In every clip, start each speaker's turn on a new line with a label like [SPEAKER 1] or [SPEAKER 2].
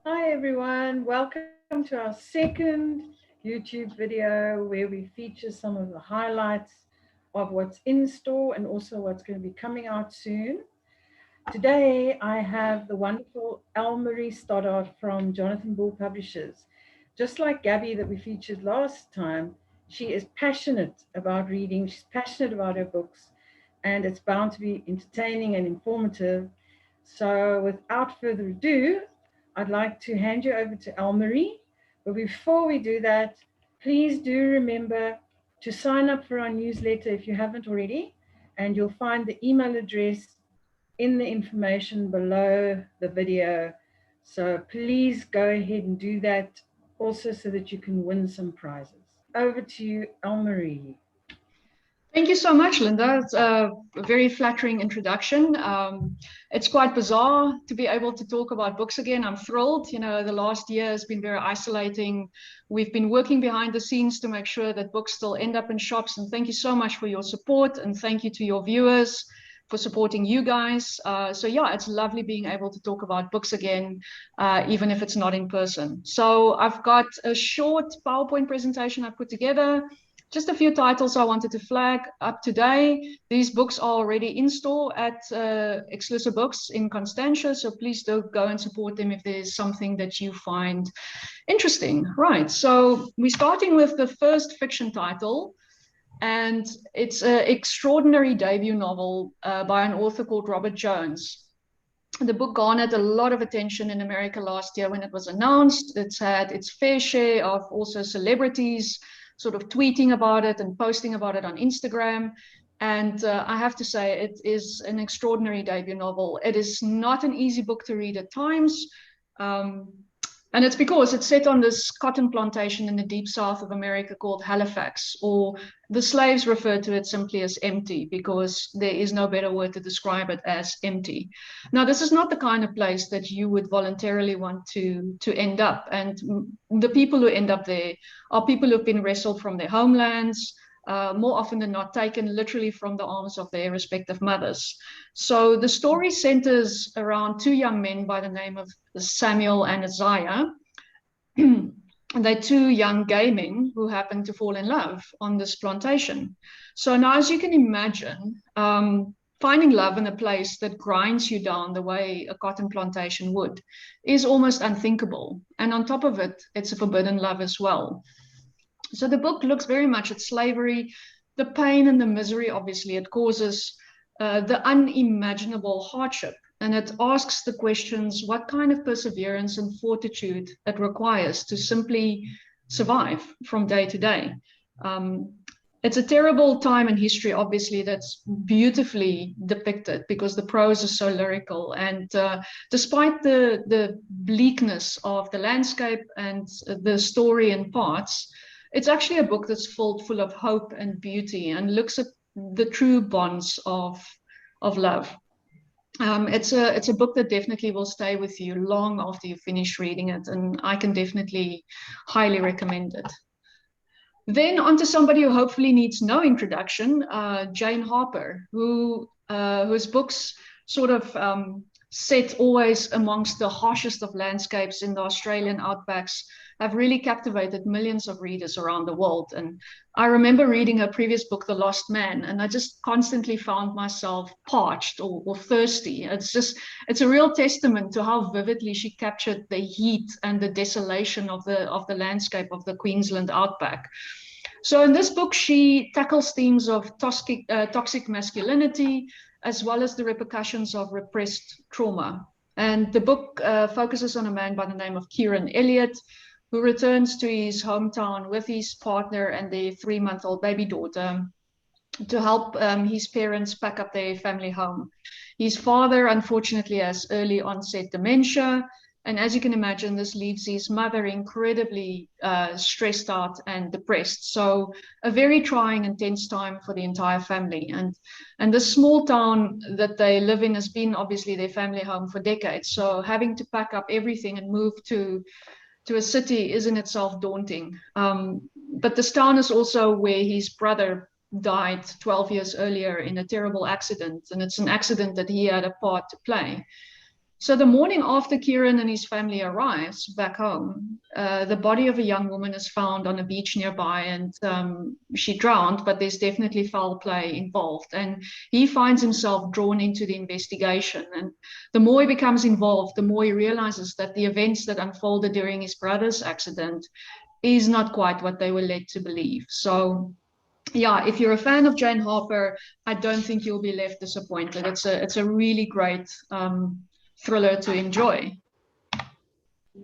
[SPEAKER 1] Hi everyone, welcome to our second YouTube video where we feature some of the highlights of what's in store and also what's going to be coming out soon. Today I have the wonderful Elmarie Stoddard from Jonathan Bull Publishers. Just like Gabby that we featured last time, she is passionate about reading, she's passionate about her books, and it's bound to be entertaining and informative. So without further ado, I'd like to hand you over to Elmarie. But before we do that, please do remember to sign up for our newsletter if you haven't already, and you'll find the email address in the information below the video. So please go ahead and do that also so that you can win some prizes. Over to you, Elmarie.
[SPEAKER 2] Thank you so much, Linda. It's a very flattering introduction. It's quite bizarre to be able to talk about books again. I'm thrilled. You know, the last year has been very isolating. We've been working behind the scenes to make sure that books still end up in shops. And thank you so much for your support. And thank you to your viewers for supporting you guys. So yeah, it's lovely being able to talk about books again, even if it's not in person. So I've got a short PowerPoint presentation I put together. Just a few titles I wanted to flag up today. These books are already in store at Exclusive Books in Constantia, so please do go and support them if there's something that you find interesting. Right, so we're starting with the first fiction title, and it's an extraordinary debut novel by an author called Robert Jones. The book garnered a lot of attention in America last year when it was announced. It's had its fair share of also celebrities sort of tweeting about it and posting about it on Instagram. And I have to say, it is an extraordinary debut novel. It is not an easy book to read at times. And it's because it's set on this cotton plantation in the deep south of America called Halifax, or the slaves refer to it simply as empty because there is no better word to describe it as empty. Now, this is not the kind of place that you would voluntarily want to end up. And the people who end up there are people who've been wrestled from their homelands, more often than not taken literally from the arms of their respective mothers. So the story centers around two young men by the name of Samuel and Isaiah. They're two young gay men who happen to fall in love on this plantation. So now, as you can imagine, finding love in a place that grinds you down the way a cotton plantation would is almost unthinkable. And on top of it, it's a forbidden love as well. So the book looks very much at slavery, the pain and the misery, obviously, it causes, the unimaginable hardship. And it asks the questions, what kind of perseverance and fortitude it requires to simply survive from day to day. It's a terrible time in history, obviously, that's beautifully depicted because the prose is so lyrical. And despite the bleakness of the landscape and the story in parts, it's actually a book that's full of hope and beauty and looks at the true bonds of love. It's a book that definitely will stay with you long after you finish reading it, and I can definitely highly recommend it. Then onto somebody who hopefully needs no introduction, Jane Harper, whose books sort of set always amongst the harshest of landscapes in the Australian outbacks, have really captivated millions of readers around the world. And I remember reading her previous book, The Lost Man, and I just constantly found myself parched or thirsty. It's a real testament to how vividly she captured the heat and the desolation of the landscape of the Queensland outback. So in this book, she tackles themes of toxic masculinity, as well as the repercussions of repressed trauma. And the book focuses on a man by the name of Kieran Elliott, who returns to his hometown with his partner and their 3-month-old baby daughter to help his parents pack up their family home. His father, unfortunately, has early onset dementia. And as you can imagine, this leaves his mother incredibly stressed out and depressed. So a very trying, intense time for the entire family. And the small town that they live in has been obviously their family home for decades. So having to pack up everything and move to a city is in itself daunting. But this town is also where his brother died 12 years earlier in a terrible accident. And it's an accident that he had a part to play. So the morning after Kieran and his family arrives back home, the body of a young woman is found on a beach nearby, and she drowned, but there's definitely foul play involved. And he finds himself drawn into the investigation. And the more he becomes involved, the more he realizes that the events that unfolded during his brother's accident is not quite what they were led to believe. So yeah, if you're a fan of Jane Harper, I don't think you'll be left disappointed. It's a really great thriller to enjoy.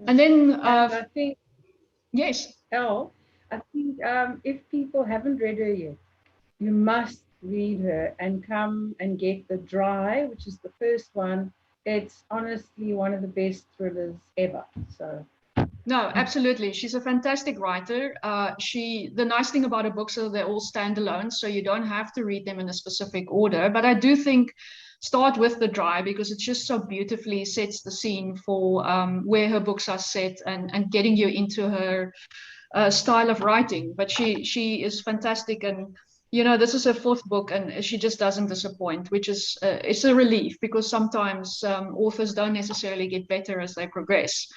[SPEAKER 2] And then,
[SPEAKER 1] And I think,
[SPEAKER 2] yes,
[SPEAKER 1] I think if people haven't read her yet, you must read her and come and get The Dry, which is the first one. It's honestly one of the best thrillers ever. So
[SPEAKER 2] no, absolutely. She's a fantastic writer. The nice thing about her books is they're all standalone, so you don't have to read them in a specific order. But I do think start with The Dry because it just so beautifully sets the scene for where her books are set and getting you into her style of writing. But she is fantastic, and this is her fourth book, and she just doesn't disappoint, which is it's a relief because sometimes authors don't necessarily get better as they progress.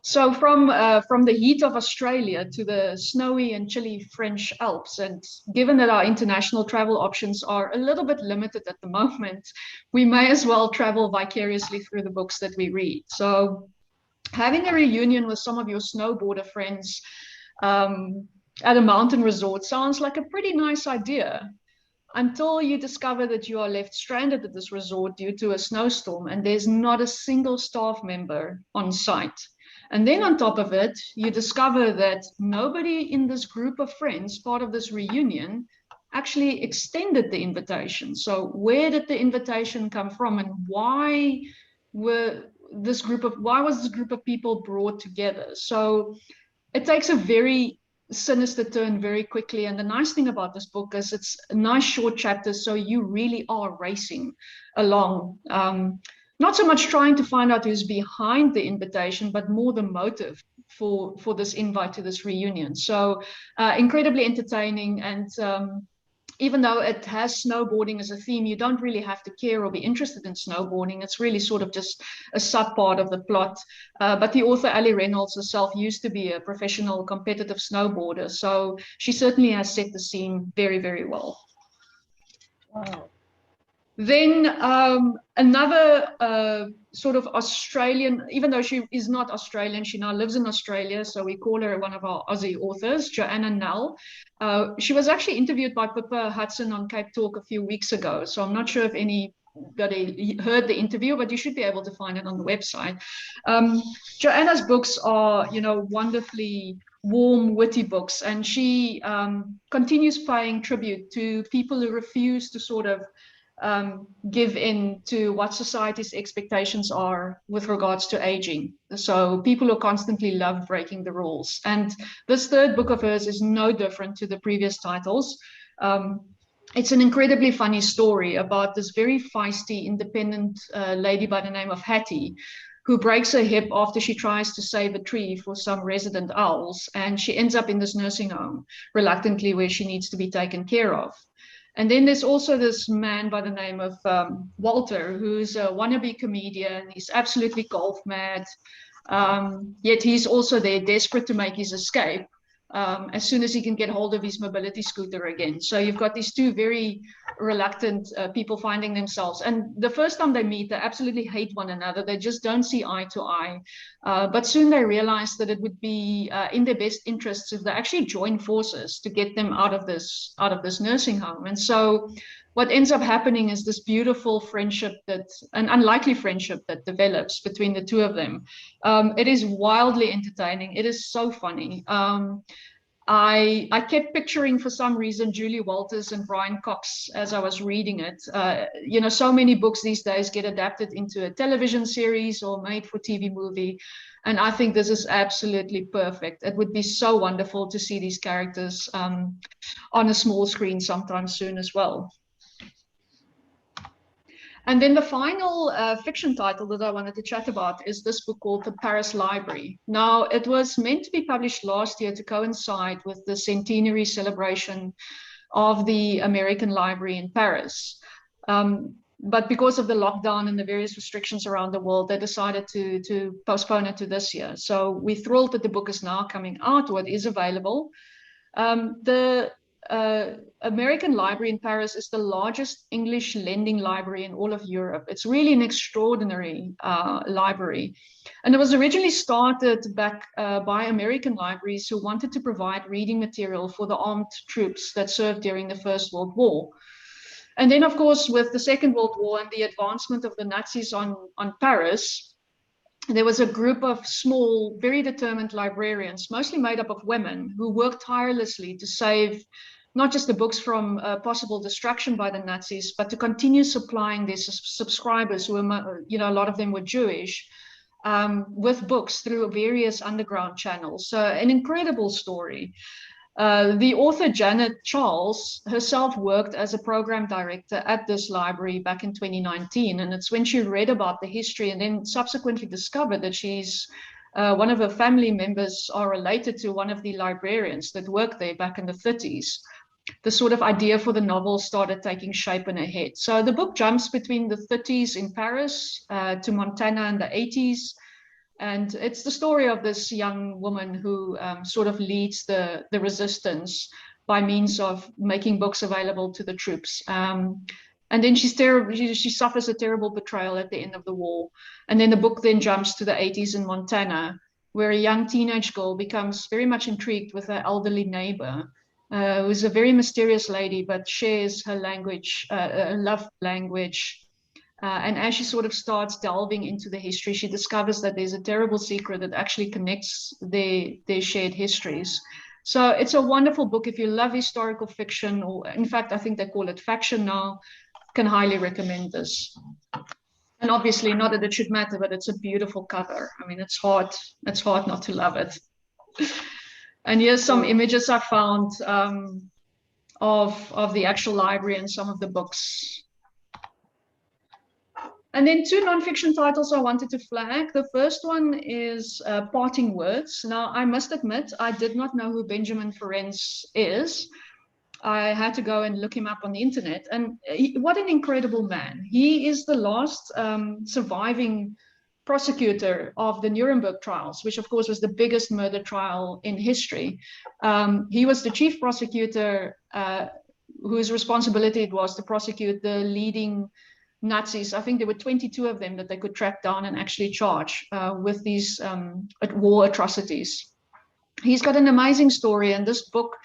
[SPEAKER 2] So from the heat of Australia to the snowy and chilly French Alps, and given that our international travel options are a little bit limited at the moment, we may as well travel vicariously through the books that we read. So having a reunion with some of your snowboarder friends at a mountain resort sounds like a pretty nice idea until you discover that you are left stranded at this resort due to a snowstorm and there's not a single staff member on site. And then on top of it, you discover that nobody in this group of friends, part of this reunion, actually extended the invitation. So where did the invitation come from, and why was this group of people brought together? So it takes a very sinister turn very quickly. And the nice thing about this book is it's a nice short chapters, so you really are racing along. Not so much trying to find out who's behind the invitation, but more the motive for this invite to this reunion. So incredibly entertaining. And even though it has snowboarding as a theme, you don't really have to care or be interested in snowboarding. It's really sort of just a sub part of the plot. But the author, Ali Reynolds herself, used to be a professional competitive snowboarder. So she certainly has set the scene very, very well.
[SPEAKER 1] wow.
[SPEAKER 2] Then another sort of Australian, even though she is not Australian, she now lives in Australia, so we call her one of our Aussie authors, Joanna Nell. She was actually interviewed by Pippa Hudson on Cape Talk a few weeks ago, so I'm not sure if anybody heard the interview, but you should be able to find it on the website. Joanna's books are, wonderfully warm, witty books, and she continues paying tribute to people who refuse to sort of give in to what society's expectations are with regards to aging. So people who constantly love breaking the rules. And this third book of hers is no different to the previous titles. It's an incredibly funny story about this very feisty, independent lady by the name of Hattie, who breaks her hip after she tries to save a tree for some resident owls. And she ends up in this nursing home, reluctantly, where she needs to be taken care of. And then there's also this man by the name of Walter, who's a wannabe comedian. He's absolutely golf mad. Yet he's also there desperate to make his escape as soon as he can get hold of his mobility scooter again. So you've got these two very reluctant people finding themselves. And the first time they meet, they absolutely hate one another. They just don't see eye to eye. But soon they realize that it would be in their best interests if they actually join forces to get them out of this nursing home. And so what ends up happening is this beautiful friendship, an unlikely friendship that develops between the two of them. It is wildly entertaining. It is so funny. I kept picturing, for some reason, Julie Walters and Brian Cox as I was reading it. So many books these days get adapted into a television series or made for TV movie. And I think this is absolutely perfect. It would be so wonderful to see these characters on a small screen sometime soon as well. And then the final fiction title that I wanted to chat about is this book called The Paris Library. Now, it was meant to be published last year to coincide with the centenary celebration of the American Library in Paris. but because of the lockdown and the various restrictions around the world, they decided to postpone it to this year. So we're thrilled that the book is now coming out, or it is available. The American Library in Paris is the largest English lending library in all of Europe. It's really an extraordinary library. And it was originally started back by American libraries who wanted to provide reading material for the armed troops that served during the First World War. And then, of course, with the Second World War and the advancement of the Nazis on Paris, there was a group of small, very determined librarians, mostly made up of women, who worked tirelessly to save not just the books from possible destruction by the Nazis, but to continue supplying their subscribers, who were, a lot of them were Jewish, with books through various underground channels. So an incredible story. The author Janet Charles herself worked as a program director at this library back in 2019. And it's when she read about the history and then subsequently discovered that she's one of her family members are related to one of the librarians that worked there back in the 30s. The sort of idea for the novel started taking shape in her head. So the book jumps between the 30s in Paris to Montana in the 80s. And it's the story of this young woman who sort of leads the resistance by means of making books available to the troops. And then she suffers a terrible betrayal at the end of the war. And then the book then jumps to the 80s in Montana, where a young teenage girl becomes very much intrigued with her elderly neighbor, who's a very mysterious lady, but shares her language, love language. And as she sort of starts delving into the history, she discovers that there's a terrible secret that actually connects their shared histories. So it's a wonderful book. If you love historical fiction, or in fact, I think they call it faction now, can highly recommend this. And obviously, not that it should matter, but it's a beautiful cover. I mean, it's hard not to love it. And here's some images I found of the actual library and some of the books. And then two nonfiction titles I wanted to flag. The first one is Parting Words. Now, I must admit, I did not know who Benjamin Ferencz is. I had to go and look him up on the internet. And what an incredible man. He is the last surviving prosecutor of the Nuremberg trials, which of course was the biggest murder trial in history. He was the chief prosecutor whose responsibility it was to prosecute the leading Nazis. I think there were 22 of them that they could track down and actually charge with these war atrocities. He's got an amazing story, and this book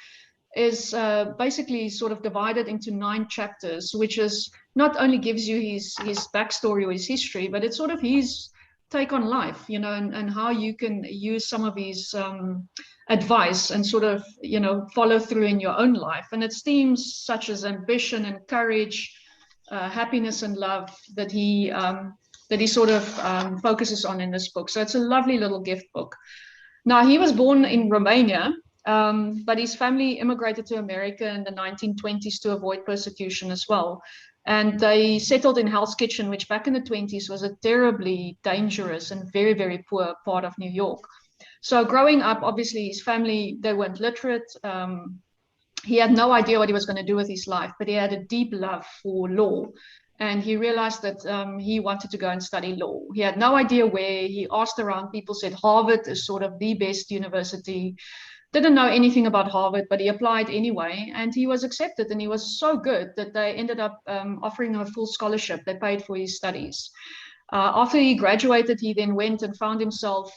[SPEAKER 2] is basically sort of divided into 9 chapters, which is not only gives you his backstory or his history, but it's sort of his take on life, and how you can use some of his advice and sort of, follow through in your own life. And it's themes such as ambition and courage, happiness and love that he sort of focuses on in this book. So it's a lovely little gift book. Now, he was born in Romania, but his family immigrated to America in the 1920s to avoid persecution as well. And they settled in Hell's Kitchen, which back in the 20s was a terribly dangerous and very, very poor part of New York. So growing up, obviously, his family, they weren't literate. He had no idea what he was going to do with his life, but he had a deep love for law. And he realized that he wanted to go and study law. He had no idea where. He asked around. People said Harvard is sort of the best university. Didn't know anything about Harvard, but he applied anyway. And he was accepted. And he was so good that they ended up offering him a full scholarship. They paid for his studies. After he graduated, he then went and found himself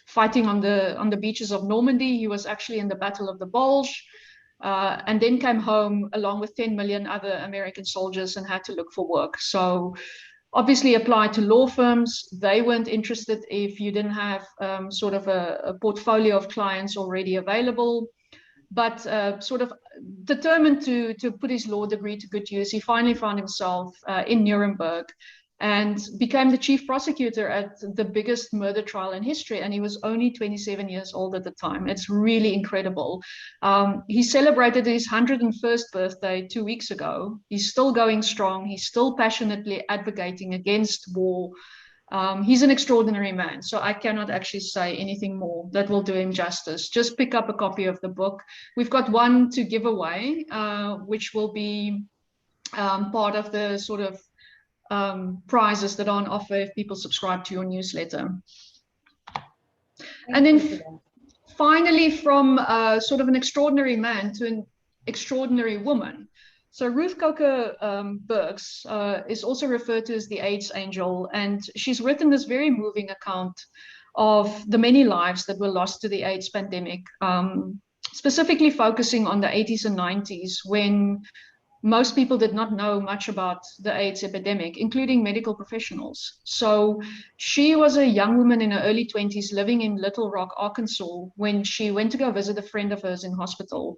[SPEAKER 2] fighting on the beaches of Normandy. He was actually in the Battle of the Bulge. And then came home along with 10 million other American soldiers and had to look for work. So obviously applied to law firms. They weren't interested if you didn't have sort of a portfolio of clients already available. But sort of determined to put his law degree to good use, he finally found himself in Nuremberg and became the chief prosecutor at the biggest murder trial in history. And he was only 27 years old at the time. It's really incredible. He celebrated his 101st birthday 2 weeks ago. He's still going strong. He's still passionately advocating against war. He's an extraordinary man. So I cannot actually say anything more that will do him justice. Just pick up a copy of the book. We've got one to give away, which will be part of the sort of prizes that are on offer if people subscribe to your newsletter.
[SPEAKER 1] Thank
[SPEAKER 2] And
[SPEAKER 1] you
[SPEAKER 2] then
[SPEAKER 1] for that.
[SPEAKER 2] finally, from sort of an extraordinary man to an extraordinary woman. So Ruth Coker Burks is also referred to as the AIDS angel, and she's written this very moving account of the many lives that were lost to the AIDS pandemic, specifically focusing on the 80s and 90s when most people did not know much about the AIDS epidemic, including medical professionals. So she was a young woman in her early 20s living in Little Rock, Arkansas, when she went to go visit a friend of hers in hospital.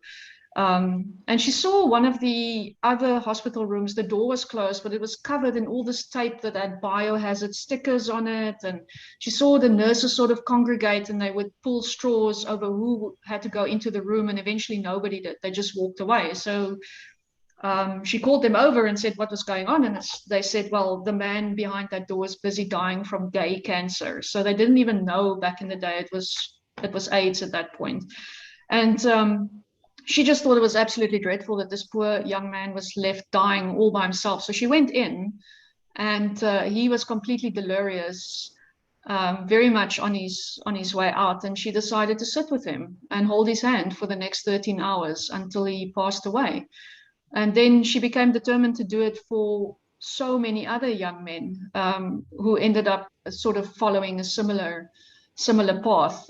[SPEAKER 2] And she saw one of the other hospital rooms, the door was closed, but it was covered in all this tape that had biohazard stickers on it. And she saw the nurses sort of congregate and they would pull straws over who had to go into the room. And eventually nobody did. They just walked away. So she called them over and said what was going on. And they said, well, the man behind that door is busy dying from gay cancer. So they didn't even know back in the day it was AIDS at that point. And she just thought it was absolutely dreadful that this poor young man was left dying all by himself. So she went in and he was completely delirious, very much on his way out. And she decided to sit with him and hold his hand for the next 13 hours until he passed away. And then she became determined to do it for so many other young men who ended up sort of following a similar path.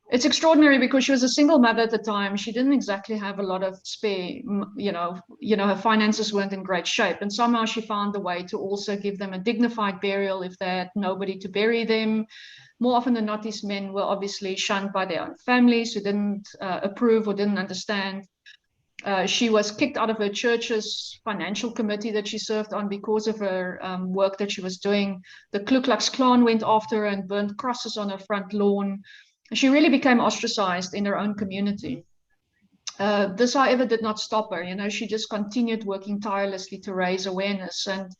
[SPEAKER 2] It's extraordinary because she was a single mother at the time. She didn't exactly have a lot of spare, her finances weren't in great shape. And somehow she found a way to also give them a dignified burial if they had nobody to bury them. More often than not, these men were obviously shunned by their own families who didn't approve or didn't understand. She was kicked out of her church's financial committee that she served on because of her work that she was doing. The Ku Klux Klan went after her and burned crosses on her front lawn. She really became ostracized in her own community. This, however, did not stop her. She just continued working tirelessly to raise awareness. And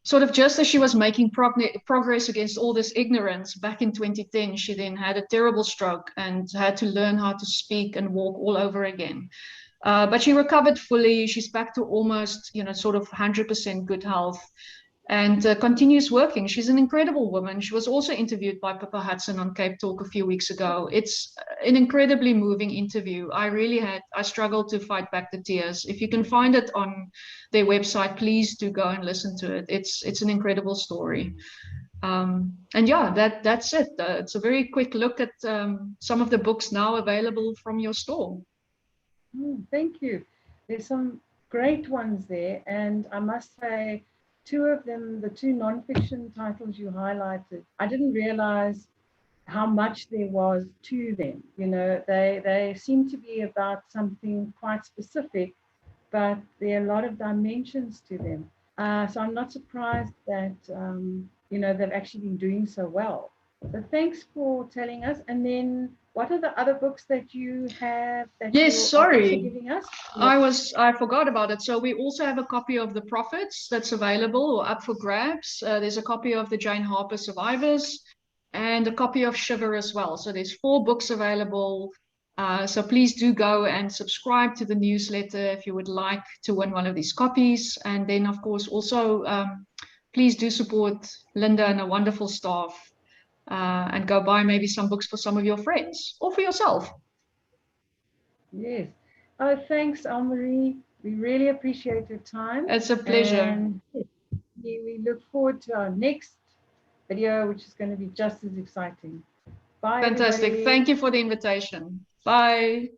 [SPEAKER 2] sort of just as she was making progress against all this ignorance, back in 2010, she then had a terrible stroke and had to learn how to speak and walk all over again. But she recovered fully. She's back to almost, sort of 100% good health and continues working. She's an incredible woman. She was also interviewed by Pippa Hudson on Cape Talk a few weeks ago. It's an incredibly moving interview. I struggled to fight back the tears. If you can find it on their website, please do go and listen to it. It's an incredible story. And yeah, that's it. It's a very quick look at some of the books now available from your store.
[SPEAKER 1] Thank you. There's some great ones there, and I must say, two of them, the two nonfiction titles you highlighted, I didn't realize how much there was to them. They seem to be about something quite specific, but there are a lot of dimensions to them. So I'm not surprised that they've actually been doing so well. So thanks for telling us. And then what are the other books that you have that
[SPEAKER 2] Yes,
[SPEAKER 1] you are also
[SPEAKER 2] sorry.
[SPEAKER 1] giving us?
[SPEAKER 2] I forgot about it. So we also have a copy of The Prophets that's available or up for grabs. There's a copy of the Jane Harper Survivors and a copy of Shiver as well. So there's 4 books available. So please do go and subscribe to the newsletter if you would like to win one of these copies. And then, of course, also please do support Linda and a wonderful staff and go buy maybe some books for some of your friends or for yourself.
[SPEAKER 1] Yes. Oh, thanks, Elmarie. We really appreciate your time.
[SPEAKER 2] It's a pleasure.
[SPEAKER 1] And we look forward to our next video, which is going to be just as exciting. Bye,
[SPEAKER 2] Fantastic.
[SPEAKER 1] everybody.
[SPEAKER 2] Thank you for the invitation. Bye.